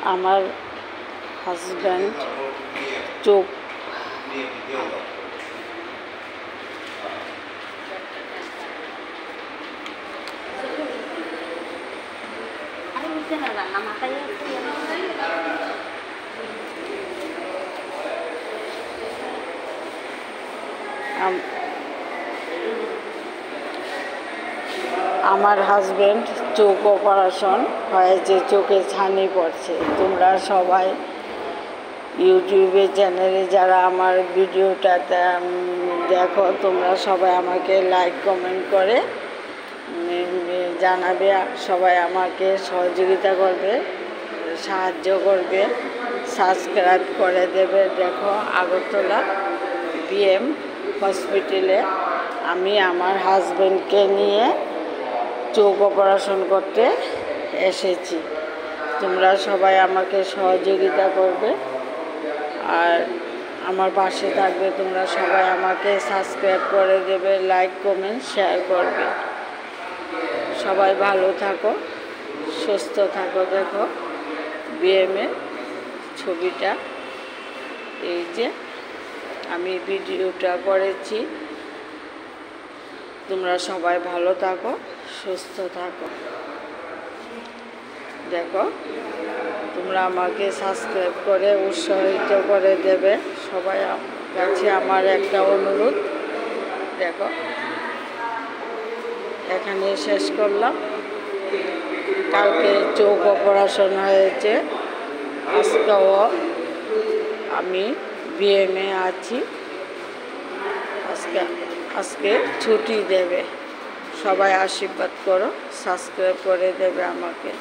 আমার হাজব্যান্ড চোখ আমার হাজব্যান্ড চোখ অপারেশন হয়েছে, চোখে ছানি পড়ছে। তোমরা সবাই ইউটিউবে চ্যানেলে যারা আমার ভিডিওটা দেখো, তোমরা সবাই আমাকে লাইক কমেন্ট করে জানাবে, সবাই আমাকে সহযোগিতা করবে, সাহায্য করবে, সাবস্ক্রাইব করে দেবে। দেখো, আগরতলা বিএম হসপিটালে আমি আমার হাজব্যান্ডকে নিয়ে চোখ অপারেশন করতে এসেছি। তোমরা সবাই আমাকে সহযোগিতা করবে আর আমার পাশে থাকবে। তোমরা সবাই আমাকে সাবস্ক্রাইব করে দেবে, লাইক কমেন্ট শেয়ার করবে। সবাই ভালো থাকো, সুস্থ থাকো। দেখো বিএমের ছবিটা, এই যে আমি ভিডিওটা করেছি। তোমরা সবাই ভালো থাকো, সুস্থ থাকো। দেখো, তোমরা আমাকে সাবস্ক্রাইব করে উৎসাহিত করে দেবে। সবাই কাছে আমার একটা অনুরোধ। দেখো, এখানে শেষ করলাম। কালকে চোখ অপারেশন হয়েছে, আজকেও আমি বিএমে আছি। আজকে ছুটি দেবে। সবাই আশীর্বাদ করো, সাবস্ক্রাইব করে দেবে আমাকে।